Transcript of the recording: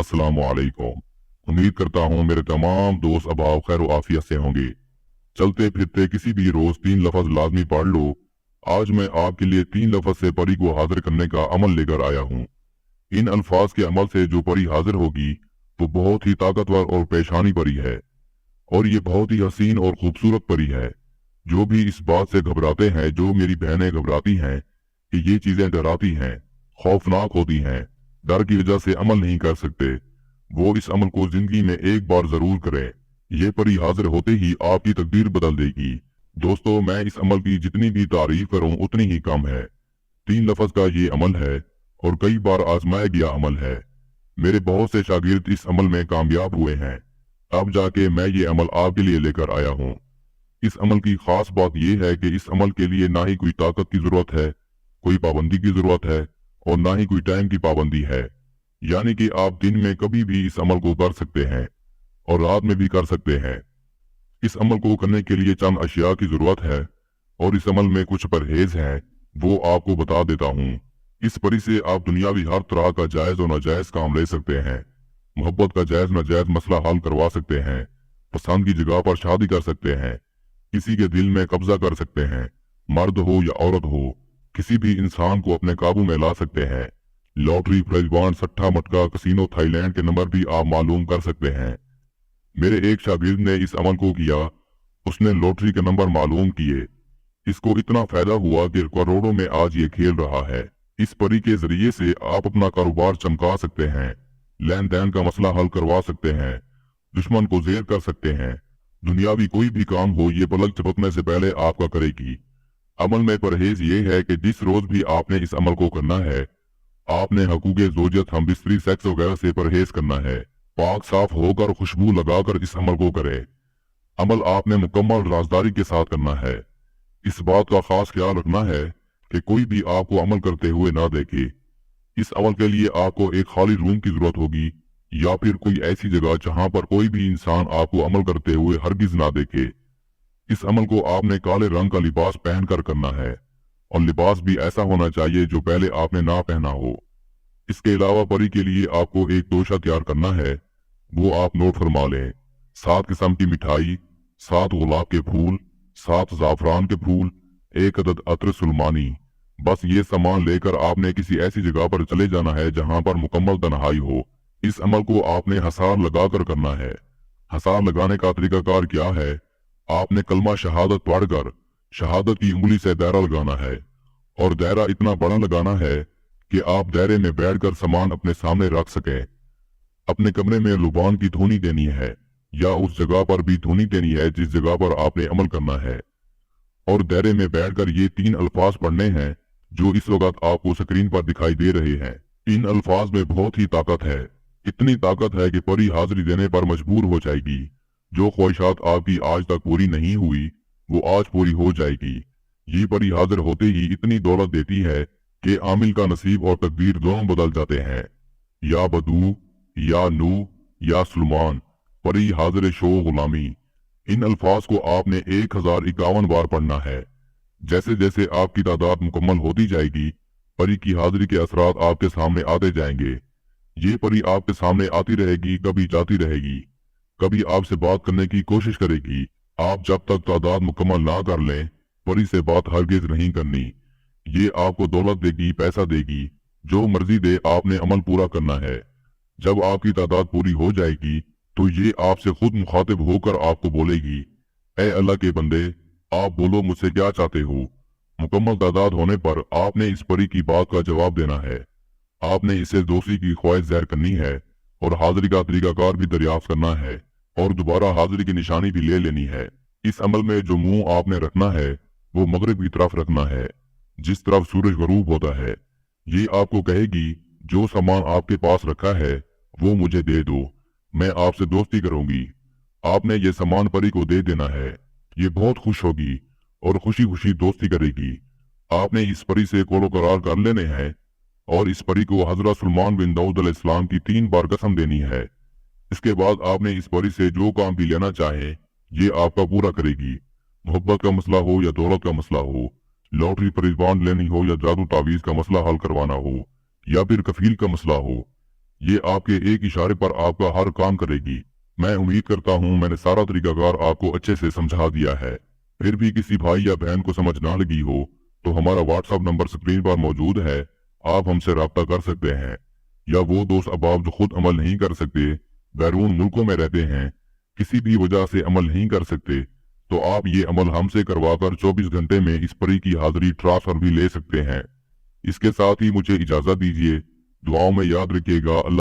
अस्सलामु अलैकुम। उम्मीद करता हूँ मेरे तमाम दोस्त अहबाब खैर व आफियत से होंगे। चलते फिरते किसी भी रोज 3 लफ्ज लाजमी पढ़ लो। आज मैं आपके लिए 3 लफ्ज से परी को हाजिर करने का अमल लेकर आया हूँ। इन अल्फाज के अमल से जो परी हाजिर होगी वो बहुत ही ताकतवर और पेशानी परी है, और ये बहुत ही हसीन और खूबसूरत परी है। जो भी इस बात से घबराते हैं, जो मेरी बहनें घबराती हैं कि ये चीजें डराती हैं, खौफनाक होती हैं, डर की वजह से अमल नहीं कर सकते, वो इस अमल को जिंदगी में एक बार जरूर करें। ये परी हाजिर होते ही आपकी तकदीर बदल देगी। दोस्तों, मैं इस अमल की जितनी भी तारीफ करूं उतनी ही कम है। 3 लफ्ज का ये अमल है और कई बार आजमाया गया अमल है। मेरे बहुत से शागिर्द इस अमल में कामयाब हुए हैं। अब जाके मैं ये अमल आपके लिए लेकर आया हूँ। इस अमल की खास बात यह है कि इस अमल के लिए ना ही कोई ताकत की जरूरत है, कोई पाबंदी की जरूरत है, और ना ही कोई टाइम की पाबंदी है। यानी कि आप दिन में कभी भी इस अमल को कर सकते हैं और रात में भी कर सकते हैं। इस अमल को करने के लिए चंद अशिया की जरूरत है और इस अमल में कुछ परहेज हैं, वो आपको बता देता हूँ। इस परी से आप दुनियावी हर तरह का जायज और नाजायज काम ले सकते हैं। मोहब्बत का जायज नाजायज मसला हल करवा सकते हैं, पसंद की जगह पर शादी कर सकते हैं, किसी के दिल में कब्जा कर सकते हैं, मर्द हो या औरत हो, किसी भी इंसान को अपने काबू में ला सकते हैं। लॉटरी, प्राइज बॉन्ड, सट्टा मटका, कसीनो, थाईलैंड के नंबर भी आप मालूम कर सकते हैं। मेरे एक शागिर्द ने इस अमल को किया, उसने लॉटरी के नंबर मालूम किए, इसको इतना फायदा हुआ कि करोड़ों में आज ये खेल रहा है। इस परी के जरिए से आप अपना कारोबार चमका सकते हैं, लेन देन का मसला हल करवा सकते हैं, दुश्मन को जेर कर सकते हैं। दुनियावी कोई भी काम हो, ये पलक झपकने से पहले आपका करेगी। अमल में परहेज ये है कि जिस रोज भी आपने इस अमल को करना है, आपने हकूके ज़ोजियत, हम बिस्तरी, सेक्स वगैरह से परहेज करना है। पाक साफ होकर खुशबू लगाकर इस अमल को करें। अमल आपने मुकम्मल राजदारी के साथ करना है। इस बात का खास ख्याल रखना है कि कोई भी आपको अमल करते हुए ना देखे। इस अमल के लिए आपको एक खाली रूम की जरूरत होगी या फिर कोई ऐसी जगह जहां पर कोई भी इंसान आपको अमल करते हुए हरगिज ना देखे। इस अमल को आपने काले रंग का लिबास पहनकर करना है, और लिबास भी ऐसा होना चाहिए जो पहले आपने ना पहना हो। इसके अलावा परी के लिए आपको एक तोशा तैयार करना है, वो आप नोट फरमा लें। 7 किस्म की मिठाई, 7 गुलाब के फूल, 7 जाफरान के फूल, 1 अदद अत्र सुलमानी। बस ये सामान लेकर आपने किसी ऐसी जगह पर चले जाना है जहां पर मुकम्मल तन्हाई हो। इस अमल को आपने हसार लगाकर करना है। हसार लगाने का तरीकाकार क्या है? आपने कलमा शहादत पढ़कर शहादत की उंगली से दायरा लगाना है, और दायरा इतना बड़ा लगाना है कि आप दायरे में बैठकर सामान अपने सामने रख सकें। अपने कमरे में लुबान की धुनी देनी है, या उस जगह पर भी धुनी देनी है जिस जगह पर आपने अमल करना है, और दायरे में बैठकर ये 3 अल्फाज पढ़ने हैं जो इस वक्त आपको स्क्रीन पर दिखाई दे रहे हैं। इन अल्फाज में बहुत ही ताकत है, इतनी ताकत है कि परी हाजिरी देने पर मजबूर हो जाएगी। जो ख्वाहिशात आपकी आज तक पूरी नहीं हुई वो आज पूरी हो जाएगी। ये परी हाजिर होते ही इतनी दौलत देती है कि आमिल का नसीब और तकदीर दोनों बदल जाते हैं। या बदू, या नू, या सुलमान, परी हाजिर शो गुलामी। इन अल्फाज को आपने 1051 बार पढ़ना है। जैसे जैसे आपकी तादाद मुकम्मल होती जाएगी, परी की हाजिरी के असरात आपके सामने आते जाएंगे। ये परी आपके सामने आती रहेगी, कभी जाती रहेगी, कभी आपसे बात करने की कोशिश करेगी। आप जब तक तादाद मुकम्मल ना कर लें, परी से बात हरगिज नहीं करनी। ये आपको दौलत देगी, पैसा देगी, जो मर्जी दे, आपने अमल पूरा करना है। जब आपकी तादाद पूरी हो जाएगी तो ये आपसे खुद मुखातिब होकर आपको बोलेगी, ए अल्लाह के बंदे, आप बोलो मुझसे क्या चाहते हो। मुकम्मल तादाद होने पर आपने इस परी की बात का जवाब देना है। आपने इसे दोस्ती की ख्वाहिश ज़ाहिर करनी है और हाजिरी का तरीकाकार भी दरियाफ्त करना है, और दोबारा हाजिरी की निशानी भी ले लेनी है। इस अमल में जो मुंह आपने रखना है वो मगरिब की तरफ रखना है, जिस तरफ सूरज गरूब होता है। ये आपको कहेगी, जो सामान आपके पास रखा है वो मुझे दे दो, मैं आपसे दोस्ती करूंगी। आपने ये सामान परी को दे देना है। ये बहुत खुश होगी और खुशी खुशी दोस्ती करेगी। आपने इस परी से कोलो करार कर लेने हैं, और इस परी को हजरत सुलेमान बिन दाऊद अलैहिस्सलाम की 3 बार कसम देनी है। इसके बाद आपने इस परी से जो काम भी लेना चाहे ये आपका पूरा करेगी। मोहब्बत का मसला हो या दौलत का मसला हो, लॉटरी, प्राइज बॉन्ड लेनी हो या जादू तावीज का मसला हल करवाना हो, या फिर कफील का मसला हो, یہ آپ کے ایک اشارے پر آپ کا ہر کام کرے گی۔ میں امید کرتا ہوں میں نے سارا طریقہ کار آپ کو اچھے سے سمجھا دیا ہے۔ پھر بھی کسی بھائی یا بہن کو سمجھ نہ لگی ہو تو ہمارا واٹس ایپ نمبر سکرین پر موجود ہے، آپ ہم سے رابطہ کر سکتے ہیں۔ یا وہ دوست احباب جو خود عمل نہیں کر سکتے، بیرون ملکوں میں رہتے ہیں، کسی بھی وجہ سے عمل نہیں کر سکتے، تو آپ یہ عمل ہم سے کروا کر 24 گھنٹے میں اس پری کی حاضری ٹرانسفر بھی لے سکتے ہیں۔ اس کے ساتھ ہی مجھے اجازت دیجیے، دعاؤں میں یاد رکھیے گا۔ اللہ